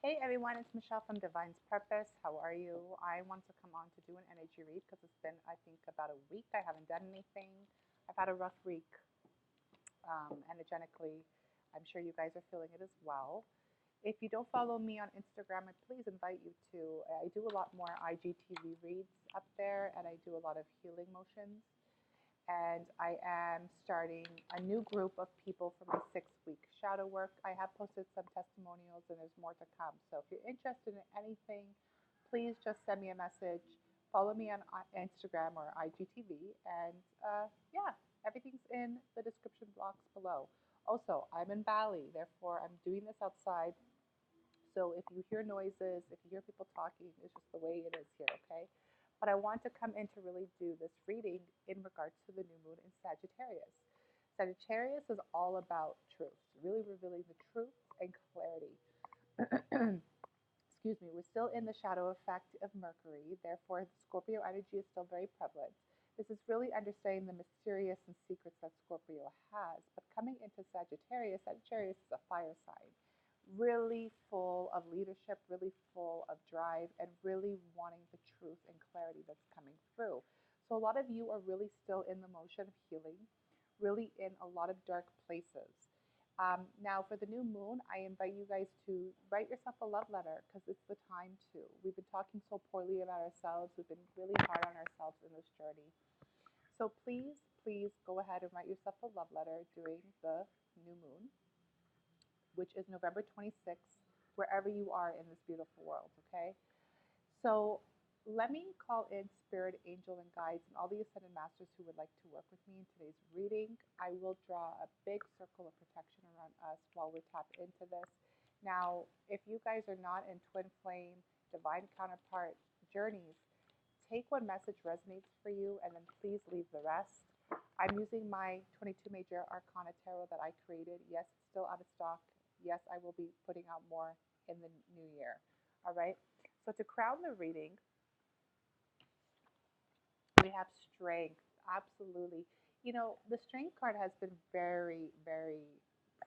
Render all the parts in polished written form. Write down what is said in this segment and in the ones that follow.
Hey everyone, it's Michelle from Divine's Purpose. How are you? I want to come on to do an energy read because it's been, I think, about a week. I haven't done anything. I've had a rough week energetically. I'm sure you guys are feeling it as well. If you don't follow me on Instagram, I please invite you to. I do a lot more IGTV reads up there, and I do a lot of healing motions. And I am starting a new group of people for my 6 week shadow work. I have posted some testimonials and there's more to come. So if you're interested in anything, please just send me a message. Follow me on Instagram or IGTV. And yeah, everything's in the description box below. Also, I'm in Bali, therefore, I'm doing this outside. So if you hear noises, if you hear people talking, it's just the way it is here, okay? But I want to come in to really do this reading in regards to the new moon in Sagittarius. Sagittarius is all about truth, really revealing the truth and clarity. Excuse me, we're still in the shadow effect of Mercury, therefore, the Scorpio energy is still very prevalent. This is really understanding the mysterious and secrets that Scorpio has. But coming into Sagittarius, Sagittarius is a fire sign, really full of leadership, really full of drive, and really wanting the truth and clarity that's coming through. So, a lot of you are really still in the motion of healing, really in a lot of dark places. Now, for the new moon, I invite you guys to write yourself a love letter because it's the time to. We've been talking so poorly about ourselves. We've been really hard on ourselves in this journey. So please, please go ahead and write yourself a love letter during the new moon, which is November 26th, wherever you are in this beautiful world, okay? So let me call in spirit, angel, and guides, and all the ascended masters who would like to work with me in today's reading. I will draw a big circle of protection around us while we tap into this. Now, if you guys are not in twin flame, divine counterpart journeys, take what message resonates for you and then please leave the rest. I'm using my 22 major arcana tarot that I created. Yes, it's still out of stock. Yes, I will be putting out more in the new year. All right. So to crown the reading, we have strength. Absolutely. You know, the strength card has been very, very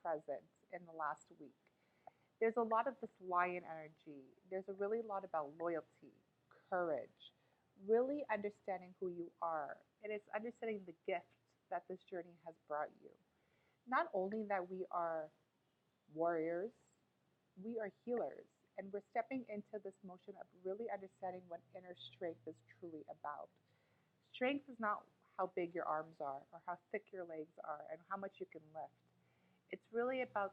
present in the last week. There's a lot of this lion energy. There's a really lot about loyalty, courage, really understanding who you are. And it's understanding the gift that this journey has brought you. Not only that we are warriors, we are healers. And we're stepping into this motion of really understanding what inner strength is truly about. Strength is not how big your arms are or how thick your legs are and how much you can lift. It's really about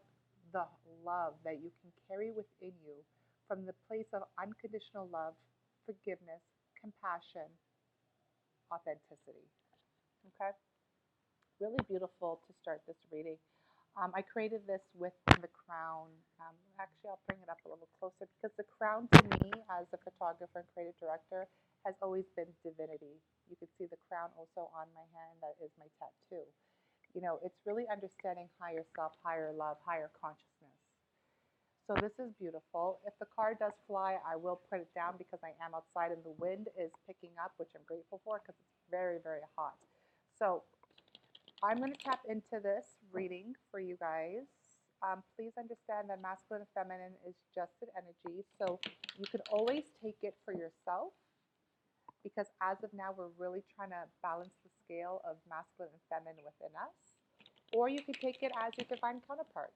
the love that you can carry within you from the place of unconditional love, forgiveness, compassion, authenticity. Okay? Really beautiful to start this reading. I created this with the crown. Actually, I'll bring it up a little closer because the crown to me, as a photographer and creative director, has always been divinity. You can see the crown also on my hand. That is my tattoo. You know, it's really understanding higher self, higher love, higher consciousness. So this is beautiful. If the car does fly, I will put it down because I am outside and the wind is picking up, which I'm grateful for because it's very, very hot. So I'm going to tap into this reading for you guys. Please understand that masculine and feminine is just an energy. So you can always take it for yourself because as of now, we're really trying to balance the scale of masculine and feminine within us. Or you can take it as your divine counterpart.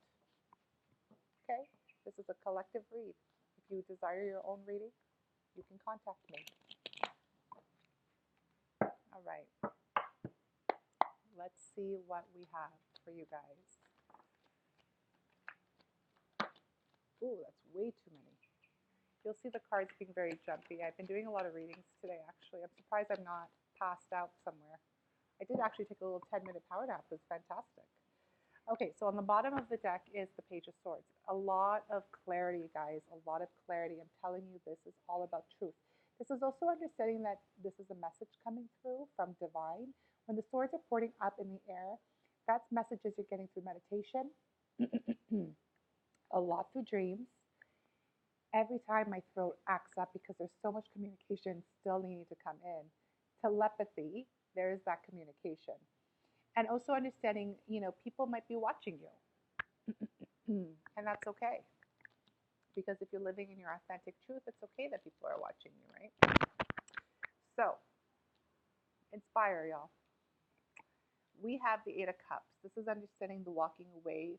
Okay? This is a collective read. If you desire your own reading, you can contact me. All right. Let's see what we have for you guys. Ooh, that's way too many. You'll see the cards being very jumpy. I've been doing a lot of readings today, actually. I'm surprised I'm not passed out somewhere. I did actually take a little 10-minute power nap. It was fantastic. Okay, so on the bottom of the deck is the Page of Swords. A lot of clarity, guys, a lot of clarity. I'm telling you, this is all about truth. This is also understanding that this is a message coming through from divine. When the swords are pointing up in the air, that's messages you're getting through meditation, a lot through dreams. Every time my throat acts up because there's so much communication still needing to come in. Telepathy, there is that communication. And also understanding, you know, people might be watching you. And that's okay. Because if you're living in your authentic truth, it's okay that people are watching you, right? So, inspire, y'all. We have the Eight of Cups. This is understanding the walking away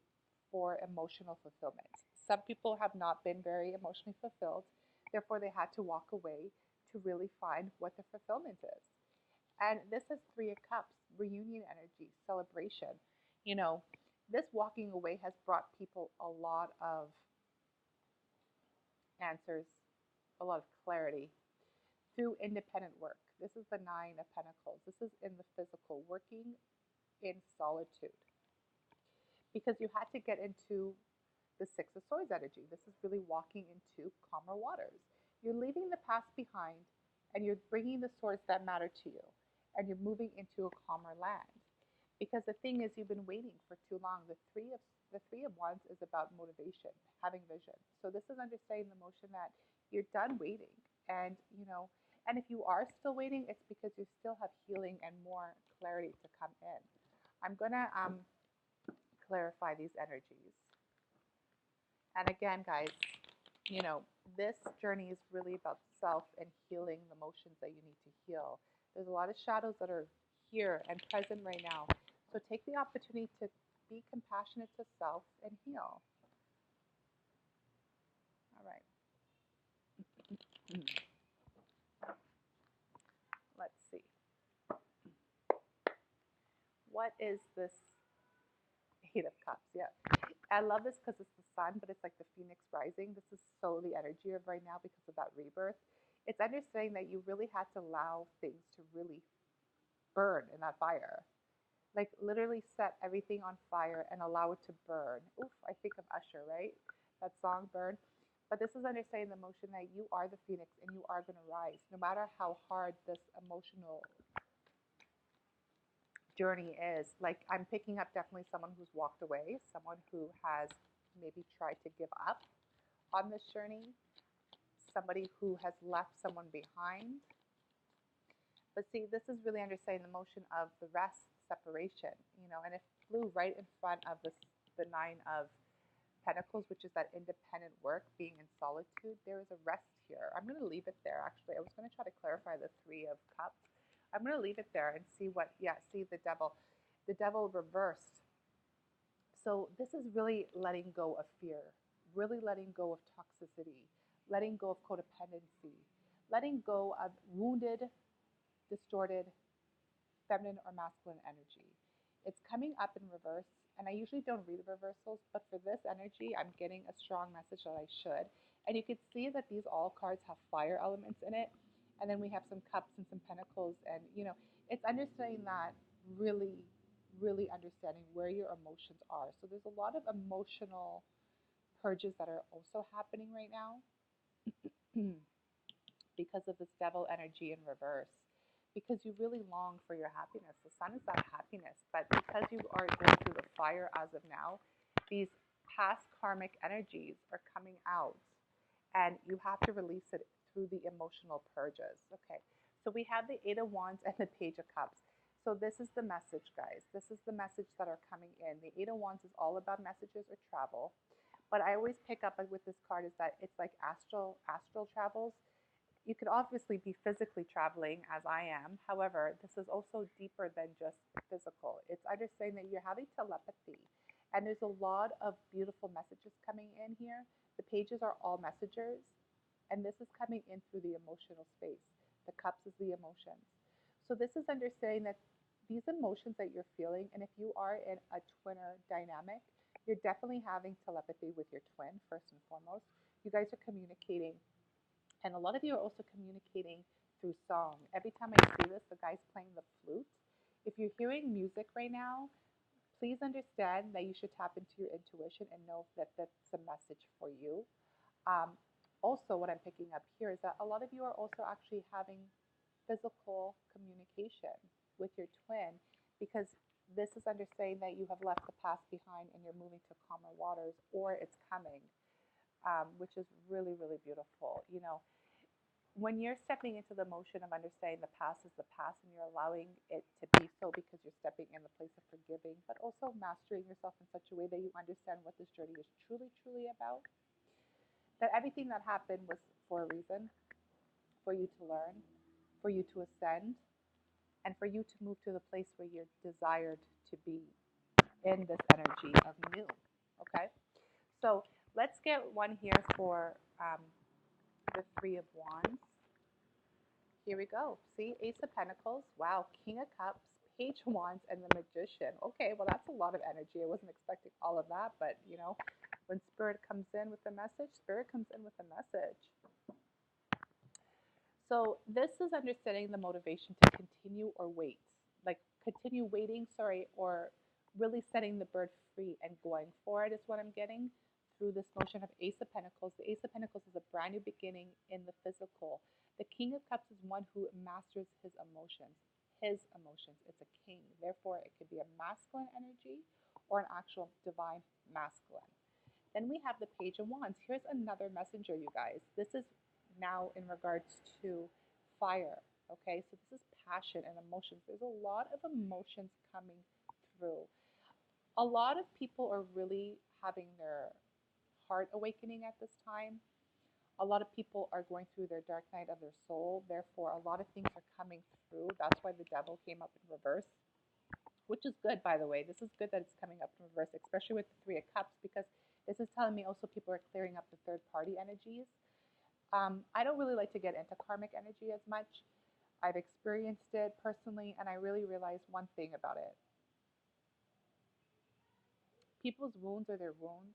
for emotional fulfillment. Some people have not been very emotionally fulfilled, therefore, they had to walk away to really find what the fulfillment is. And this is Three of Cups, reunion energy, celebration. You know, this walking away has brought people a lot of answers, a lot of clarity through independent work. This is the Nine of Pentacles. This is in the physical, working in solitude because you had to get into the Six of Swords energy. This is really walking into calmer waters. You're leaving the past behind and you're bringing the swords that matter to you and you're moving into a calmer land. Because the thing is, you've been waiting for too long. The three of Wands is about motivation, having vision. So this is understanding the motion that you're done waiting, and and if you are still waiting, it's because you still have healing and more clarity to come in. I'm gonna clarify these energies. And again, guys, you know, this journey is really about self and healing the emotions that you need to heal. There's a lot of shadows that are here and present right now. So take the opportunity to be compassionate to self and heal. All right. Let's see. What is this Eight of Cups? Yeah. I love this because it's the sun, but it's like the phoenix rising. This is so the energy of right now because of that rebirth. It's understanding that you really had to allow things to really burn in that fire. Like literally set everything on fire and allow it to burn. Oof, I think of Usher, right? That song, Burn. But this is understanding the emotion that you are the phoenix and you are going to rise. No matter how hard this emotional journey is. Like I'm picking up definitely someone who's walked away, someone who has maybe tried to give up on this journey, somebody who has left someone behind. But see, this is really understanding the motion of the rest, separation, and it flew right in front of the Nine of Pentacles, which is that independent work, being in solitude. There is a rest here. I'm going to leave it there, actually. I was going to try to clarify the Three of Cups. I'm going to leave it there and see what, see the devil. The devil reversed. So this is really letting go of fear, really letting go of toxicity, letting go of codependency, letting go of wounded, distorted feminine or masculine energy. It's coming up in reverse, and I usually don't read the reversals, but for this energy, I'm getting a strong message that I should. And you can see that these all cards have fire elements in it, and then we have some cups and some pentacles, and it's understanding that really, really understanding where your emotions are. So there's a lot of emotional purges that are also happening right now because of this devil energy in reverse. Because you really long for your happiness. The sun is that happiness. But because you are going through the fire as of now, these past karmic energies are coming out. And you have to release it through the emotional purges. Okay. So we have the Eight of Wands and the Page of Cups. So this is the message, guys. This is the message that are coming in. The Eight of Wands is all about messages or travel. But I always pick up with this card is that it's like astral travels. You could obviously be physically traveling as I am. However, this is also deeper than just physical. It's understanding that you're having telepathy. And there's a lot of beautiful messages coming in here. The pages are all messengers. And this is coming in through the emotional space. The cups is the emotions. So this is understanding that these emotions that you're feeling, and if you are in a twinner dynamic, you're definitely having telepathy with your twin, first and foremost. You guys are communicating, and a lot of you are also communicating through song. Every time I see this, the guy's playing the flute. If you're hearing music right now, please understand that you should tap into your intuition and know that that's a message for you. Also, what I'm picking up here is that a lot of you are also actually having physical communication with your twin, because this is understanding that you have left the past behind and you're moving to calmer waters, or it's coming, which is really, really beautiful. When you're stepping into the motion of understanding the past is the past and you're allowing it to be so because you're stepping in the place of forgiving, but also mastering yourself in such a way that you understand what this journey is truly, truly about, that everything that happened was for a reason, for you to learn, for you to ascend, and for you to move to the place where you're desired to be in this energy of new. Okay? So let's get one here for the Three of Wands. Here we go. See, Ace of Pentacles. Wow, King of Cups, Page of Wands, and the Magician. Okay, well, that's a lot of energy. I wasn't expecting all of that, but when Spirit comes in with a message, Spirit comes in with a message. So this is understanding the motivation to continue or wait, like continue waiting, sorry, or really setting the bird free and going for it is what I'm getting through this motion of Ace of Pentacles. The Ace of Pentacles is a brand new beginning in the physical. The King of Cups is one who masters his emotions. His emotions. It's a king. Therefore, it could be a masculine energy or an actual divine masculine. Then we have the Page of Wands. Here's another messenger, you guys. This is now in regards to fire. Okay, so this is passion and emotions. There's a lot of emotions coming through. A lot of people are really having their heart awakening at this time. A lot of people are going through their dark night of their soul. Therefore, a lot of things are coming through. That's why the devil came up in reverse, which is good, by the way. This is good that it's coming up in reverse, especially with the Three of Cups, because this is telling me also people are clearing up the third party energies. I don't really like to get into karmic energy as much. I've experienced it personally, and I really realized one thing about it. People's wounds are their wounds,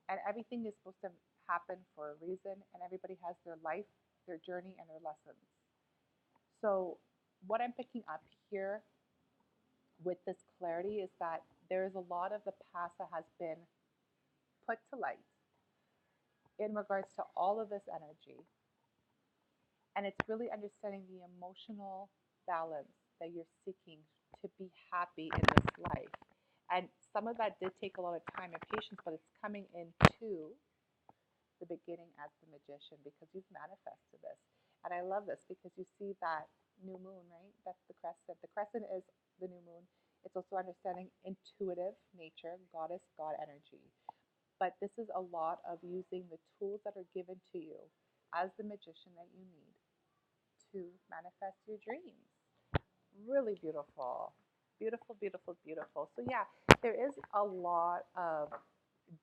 and everything is supposed to happen for a reason, and everybody has their life, their journey, and their lessons. So, what I'm picking up here with this clarity is that there is a lot of the past that has been put to light in regards to all of this energy. And it's really understanding the emotional balance that you're seeking to be happy in this life. And some of that did take a lot of time and patience, but it's coming into the beginning as the Magician because you've manifested this. And I love this because you see that new moon, right? That's the crescent. The crescent is the new moon. It's also understanding intuitive nature, goddess, God energy. But this is a lot of using the tools that are given to you as the magician that you need to manifest your dreams. Really beautiful. Beautiful, beautiful, beautiful. So, yeah, there is a lot of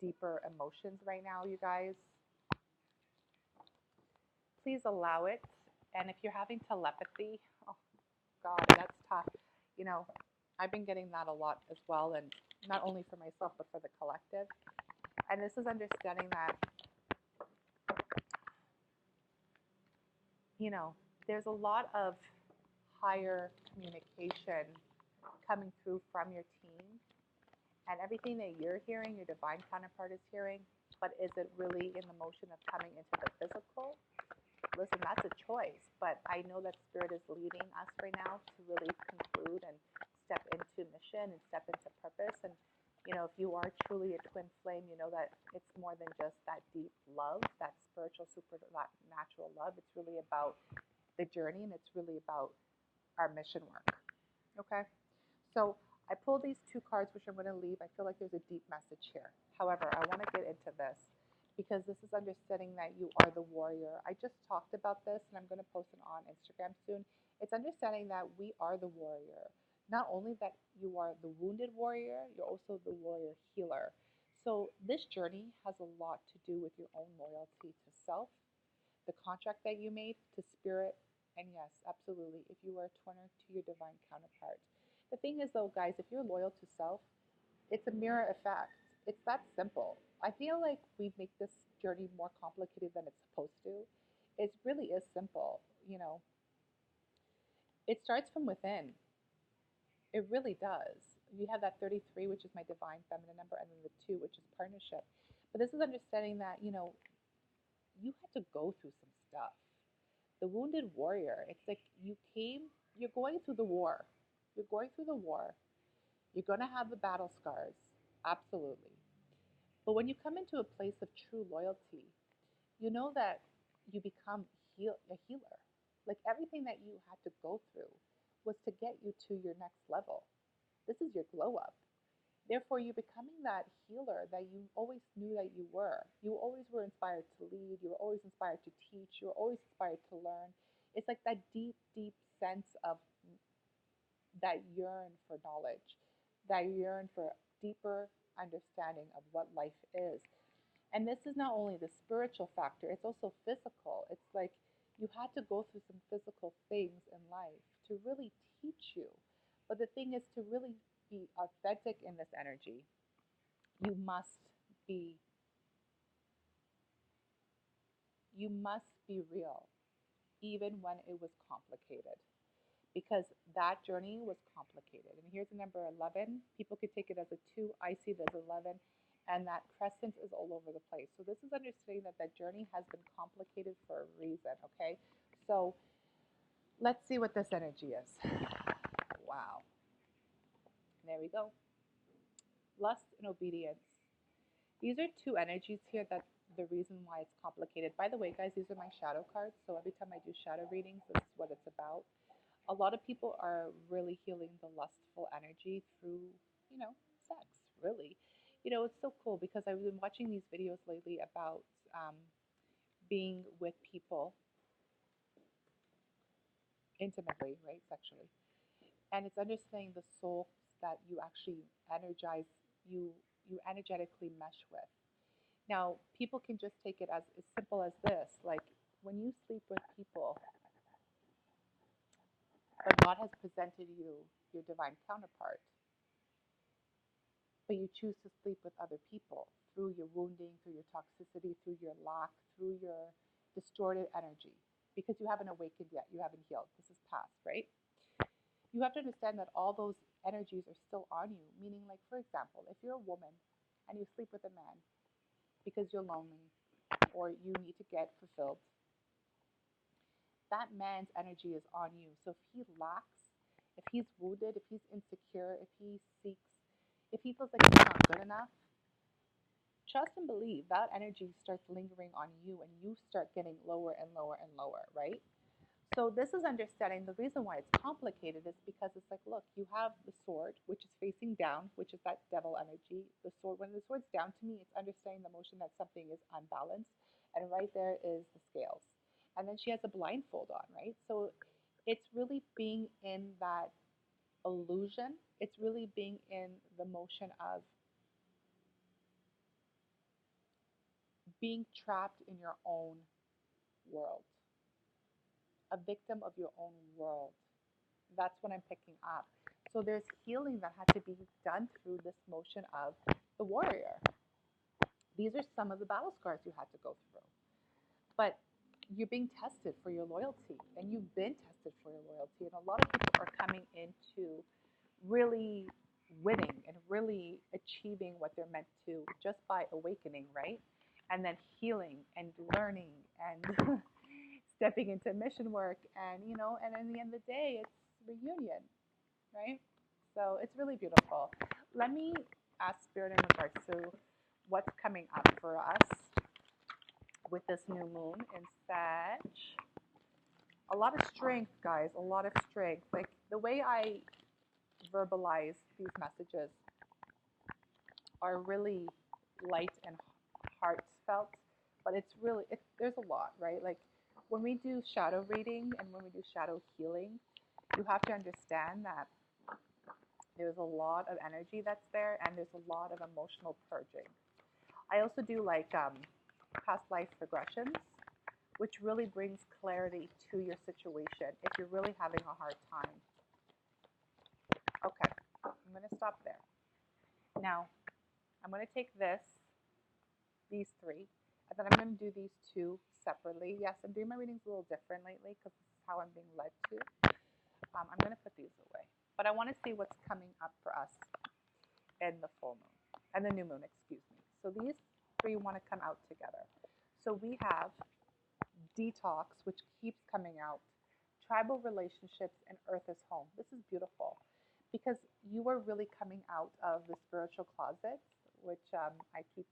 deeper emotions right now, you guys. Please allow it. And if you're having telepathy, oh God, that's tough. You know, I've been getting that a lot as well, and not only for myself, but for the collective. And this is understanding that, there's a lot of higher communication coming through from your team, and everything that you're hearing, your divine counterpart is hearing, but is it really in the motion of coming into the physical? Listen, that's a choice, but I know that Spirit is leading us right now to really conclude and step into mission and step into purpose. And, if you are truly a twin flame, you know that it's more than just that deep love, that spiritual, supernatural love. It's really about the journey, and it's really about our mission work. Okay? So I pulled these two cards, which I'm going to leave. I feel like there's a deep message here. However, I want to get into this because this is understanding that you are the warrior. I just talked about this, and I'm going to post it on Instagram soon. It's understanding that we are the warrior. Not only that you are the wounded warrior, you're also the warrior healer. So this journey has a lot to do with your own loyalty to self, the contract that you made to spirit, and yes, absolutely, if you are a twinner to your divine counterpart. The thing is, though, guys, if you're loyal to self, it's a mirror effect. It's that simple. I feel like we make this journey more complicated than it's supposed to. It really is simple. It starts from within. It really does. You have that 33, which is my divine feminine number, and then the 2, which is partnership. But this is understanding that, you had to go through some stuff. The wounded warrior, it's like you're going through the war. You're going through the war. You're going to have the battle scars. Absolutely. But when you come into a place of true loyalty, you know that you become a healer. Like everything that you had to go through was to get you to your next level. This is your glow up. Therefore, you're becoming that healer that you always knew that you were. You always were inspired to lead. You were always inspired to teach. You were always inspired to learn. It's like that deep, deep sense of that yearn for knowledge, that yearn for deeper understanding of what life is. And this is not only the spiritual factor, it's also physical. It's like you had to go through some physical things in life to really teach you. But the thing is, to really be authentic in this energy, you must be you must be real, even when it was complicated. Because that journey was complicated. And here's the number 11. People could take it as a 2. I see it as 11. And that crescent is all over the place. So this is understanding that that journey has been complicated for a reason, okay? So let's see what this energy is. Wow. There we go. Lust and obedience. These are two energies here that the reason why it's complicated. By the way, guys, these are my shadow cards. So every time I do shadow readings, this is what it's about. A lot of people are really healing the lustful energy through, sex, really. It's so cool because I've been watching these videos lately about um, being with people intimately, right, sexually. And it's understanding the souls that you actually energize, you energetically mesh with. Now, people can just take it as simple as this. Like when you sleep with people, but God has presented you your divine counterpart, but you choose to sleep with other people through your wounding, through your toxicity, through your lack, through your distorted energy, because you haven't awakened yet, you haven't healed. This is past, right? You have to understand that all those energies are still on you, meaning, like, for example, if you're a woman and you sleep with a man because you're lonely or you need to get fulfilled, that man's energy is on you. So if he lacks, if he's wounded, if he's insecure, if he seeks, if he feels like he's not good enough, trust and believe that energy starts lingering on you and you start getting lower and lower and lower, right? So this is understanding the reason why it's complicated is because it's like, look, you have the sword, which is facing down, which is that devil energy. The sword, when the sword's down to me, it's understanding the motion that something is unbalanced. And right there is the scales. And then she has a blindfold on, right? So it's really being in that illusion. It's really being in the motion of being trapped in your own world, a victim of your own world. That's what I'm picking up. So there's healing that had to be done through this motion of the warrior. These are some of the battle scars you had to go through. But you're being tested for your loyalty, and you've been tested for your loyalty. And a lot of people are coming into really winning and really achieving what they're meant to just by awakening, right? And then healing and learning and stepping into mission work, and and in the end of the day, it's reunion, right? So it's really beautiful. Let me ask Spirit in regards to what's coming up for us with this new moon in Sag. A lot of strength, guys, a lot of strength. Like the way I verbalize these messages are really light and heartfelt, but there's a lot, right? Like when we do shadow reading and when we do shadow healing, you have to understand that there's a lot of energy that's there and there's a lot of emotional purging. I also do like past life regressions, which really brings clarity to your situation if you're really having a hard time. Okay, I'm going to stop there. Now, I'm going to take these three, and then I'm going to do these two separately. Yes, I'm doing my readings a little different lately because this is how I'm being led to. I'm going to put these away. But I want to see what's coming up for us in the full moon, and the new moon, excuse me. So these three want to come out together. So we have detox, which keeps coming out, tribal relationships, and earth is home. This is beautiful because you are really coming out of the spiritual closet, which I keep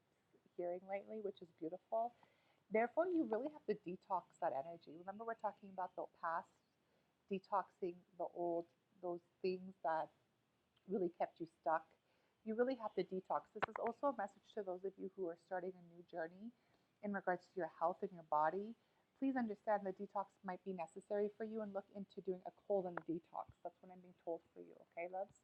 hearing lately, which is beautiful. Therefore, you really have to detox that energy. Remember, we're talking about the past, detoxing the old, those things that really kept you stuck, You really have to detox. This is also a message to those of you who are starting a new journey in regards to your health and your body. Please understand that detox might be necessary for you and look into doing a cold and a detox. That's what I'm being told for you, okay, loves?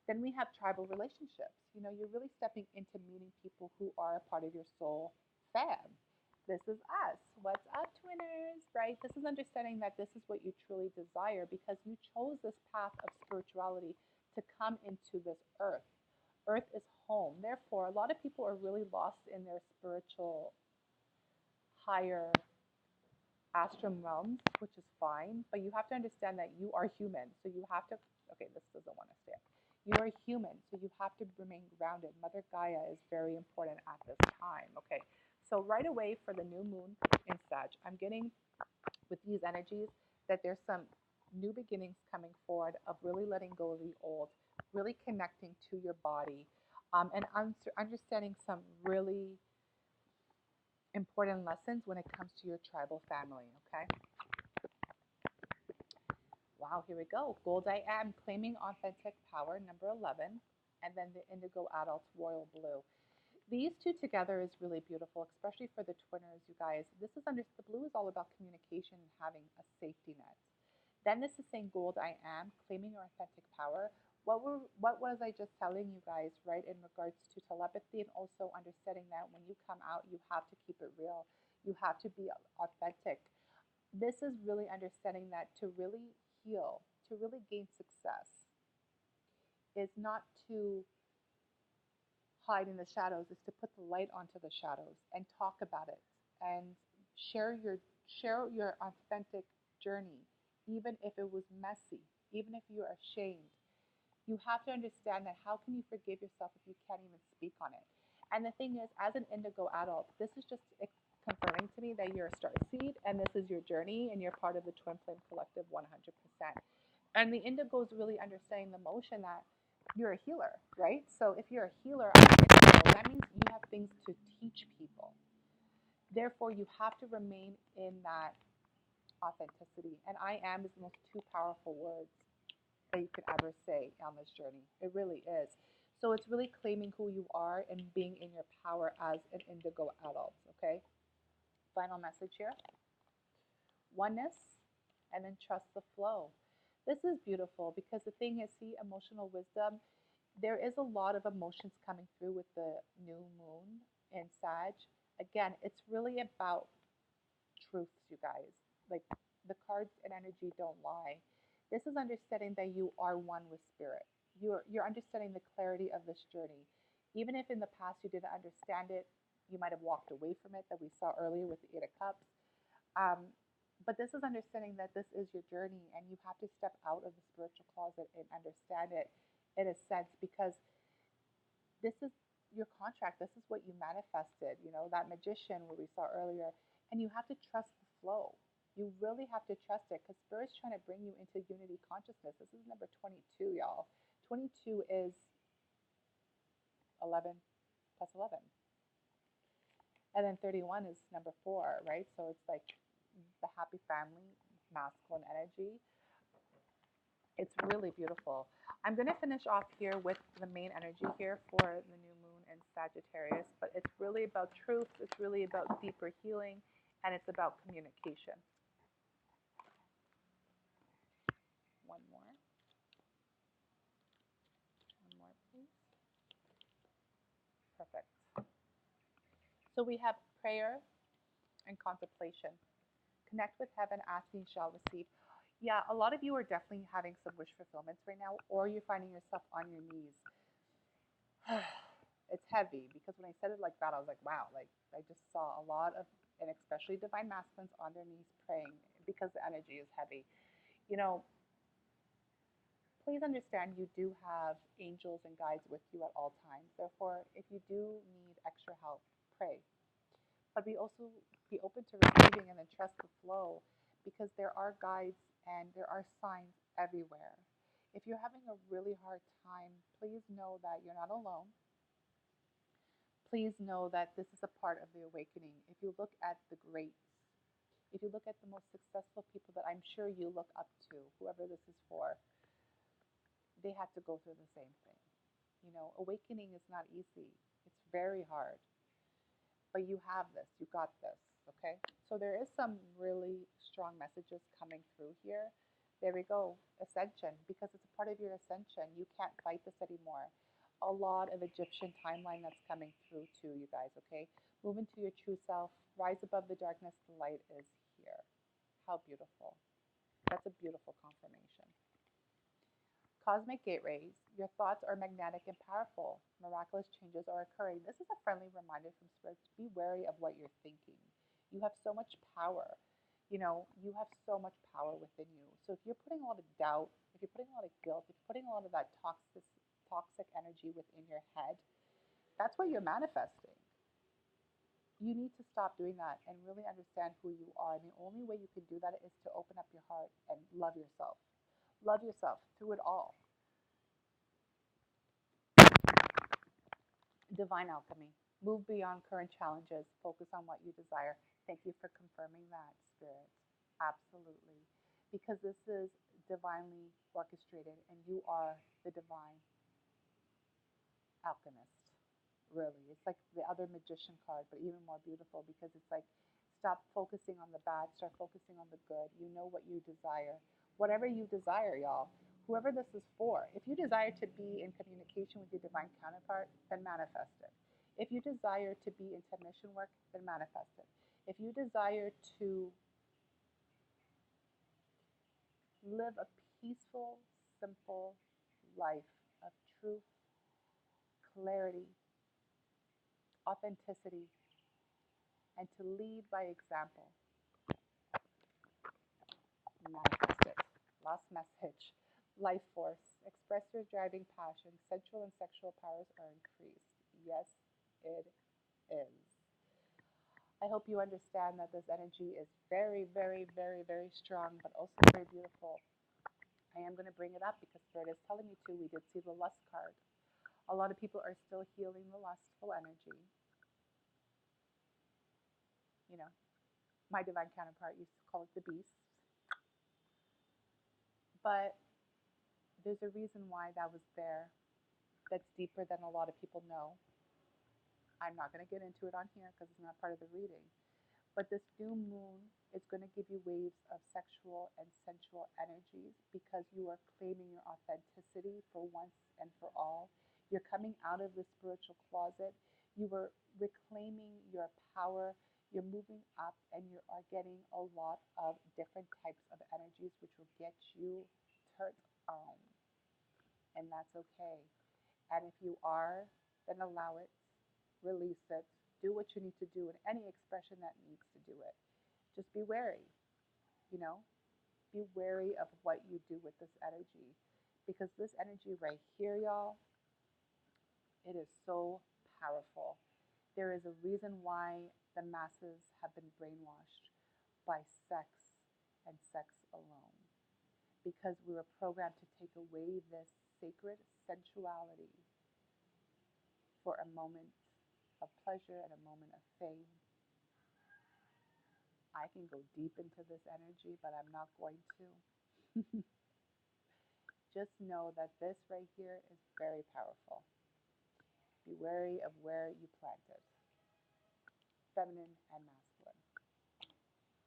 Then we have tribal relationships. You're really stepping into meeting people who are a part of your soul fam. This is us. What's up, twinners? Right? This is understanding that this is what you truly desire because you chose this path of spirituality to come into this earth. Earth is home. Therefore, a lot of people are really lost in their spiritual higher astral realms, which is fine, but you have to understand that you are human. So you have to, okay, this doesn't want to stand. You are human, so you have to remain grounded. Mother Gaia is very important at this time. Okay, so right away for the new moon in Sag, I'm getting with these energies that there's some new beginnings coming forward of really letting go of the old, really connecting to your body, and understanding some really important lessons when it comes to your tribal family. Okay. Wow, here we go. Gold I Am, Claiming Authentic Power, number 11, and then the Indigo Adults, Royal Blue. These two together is really beautiful, especially for the twinners, you guys. This is under the blue is all about communication and having a safety net. Then this is saying Gold I Am, Claiming Your Authentic Power. What was I just telling you guys, right, in regards to telepathy and also understanding that when you come out, you have to keep it real. You have to be authentic. This is really understanding that to really heal, to really gain success, is not to hide in the shadows, is to put the light onto the shadows and talk about it and share your authentic journey, even if it was messy, even if you're ashamed. You have to understand that how can you forgive yourself if you can't even speak on it? And the thing is, as an indigo adult, this is just confirming to me that you're a star seed and this is your journey and you're part of the Twin Flame Collective 100%. And the indigo is really understanding the motion that you're a healer, right? So if you're a healer, that means you have things to teach people. Therefore, you have to remain in that authenticity. And I am is the most two powerful words that you could ever say on this journey. It really is. So it's really claiming who you are and being in your power as an indigo adult, okay? Final message here. Oneness and then trust the flow. This is beautiful because the thing is, see, emotional wisdom, there is a lot of emotions coming through with the new moon in Sag. Again, it's really about truths, you guys. Like the cards and energy don't lie. This is understanding that you are one with spirit. You're understanding the clarity of this journey. Even if in the past you didn't understand it, you might have walked away from it that we saw earlier with the Eight of Cups. Um, but this is understanding that this is your journey and you have to step out of the spiritual closet and understand it in a sense because this is your contract. This is what you manifested, that magician where we saw earlier. And you have to trust the flow. You really have to trust it because Spirit's trying to bring you into unity consciousness. This is number 22, y'all. 22 is 11 plus 11. And then 31 is number 4, right? So it's like the happy family, masculine energy. It's really beautiful. I'm going to finish off here with the main energy here for the new moon in Sagittarius, but it's really about truth, it's really about deeper healing, and it's about communication. One more. One more, please. Perfect. So we have prayer and contemplation. Connect with heaven, ask and you shall receive. Yeah, a lot of you are definitely having some wish fulfillments right now, or you're finding yourself on your knees. It's heavy because when I said it like that, I was like, wow, like I just saw a lot of, and especially divine masculines on their knees praying because the energy is heavy. You know, please understand you do have angels and guides with you at all times. Therefore, if you do need extra help, pray. But we also be open to receiving and then trust the flow because there are guides and there are signs everywhere. If you're having a really hard time, please know that you're not alone. Please know that this is a part of the awakening. If you look at the greats, if you look at the most successful people that I'm sure you look up to, whoever this is for, they had to go through the same thing. Awakening is not easy. It's very hard, but you have this. You got this. Okay. So there is some really strong messages coming through here. There we go. Ascension, because it's a part of your ascension. You can't fight this anymore. A lot of Egyptian timeline that's coming through too, you guys. Okay. Move into your true self. Rise above the darkness. The light is here. How beautiful. That's a beautiful confirmation. Cosmic gateways, your thoughts are magnetic and powerful. Miraculous changes are occurring. This is a friendly reminder from Spirit to be wary of what you're thinking. You have so much power. You have so much power within you. So if you're putting a lot of doubt, if you're putting a lot of guilt, if you're putting a lot of that toxic energy within your head, that's what you're manifesting. You need to stop doing that and really understand who you are. And the only way you can do that is to open up your heart and love yourself. Love yourself through it all. Divine alchemy. Move beyond current challenges. Focus on what you desire. Thank you for confirming that, Spirit. Absolutely. Because this is divinely orchestrated and you are the divine alchemist. Really. It's like the other magician card, but even more beautiful because it's like stop focusing on the bad, start focusing on the good. You know what you desire. Whatever you desire, y'all. Whoever this is for. If you desire to be in communication with your divine counterpart, then manifest it. If you desire to be into mission work, then manifest it. If you desire to live a peaceful, simple life of truth, clarity, authenticity, and to lead by example, manifest it. Last message. Life force. Express your driving passion. Sensual and sexual powers are increased. Yes, it is. I hope you understand that this energy is very, very, very, very strong, but also very beautiful. I am going to bring it up because Spirit is telling me to. We did see the lust card. A lot of people are still healing the lustful energy. You know, my divine counterpart used to call it the beast. But there's a reason why that was there that's deeper than a lot of people know. I'm not going to get into it on here because it's not part of the reading. But this new moon is going to give you waves of sexual and sensual energies because you are claiming your authenticity for once and for all. You're coming out of the spiritual closet. You are reclaiming your power. You're moving up and you are getting a lot of different types of energies which will get you turned on. And that's okay. And if you are, then allow it, release it, do what you need to do in any expression that needs to do it. Just be wary, you know, be wary of what you do with this energy. Because this energy right here, y'all, it is so powerful. There is a reason why the masses have been brainwashed by sex and sex alone. Because we were programmed to take away this sacred sensuality for a moment of pleasure and a moment of fame. I can go deep into this energy, but I'm not going to. Just know that this right here is very powerful. Be wary of where you plant it. Feminine and masculine.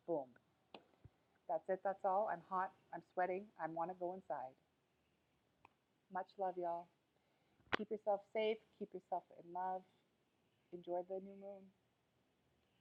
Boom. That's it. That's all. I'm hot. I'm sweating. I want to go inside. Much love, y'all. Keep yourself safe. Keep yourself in love. Enjoy the new moon.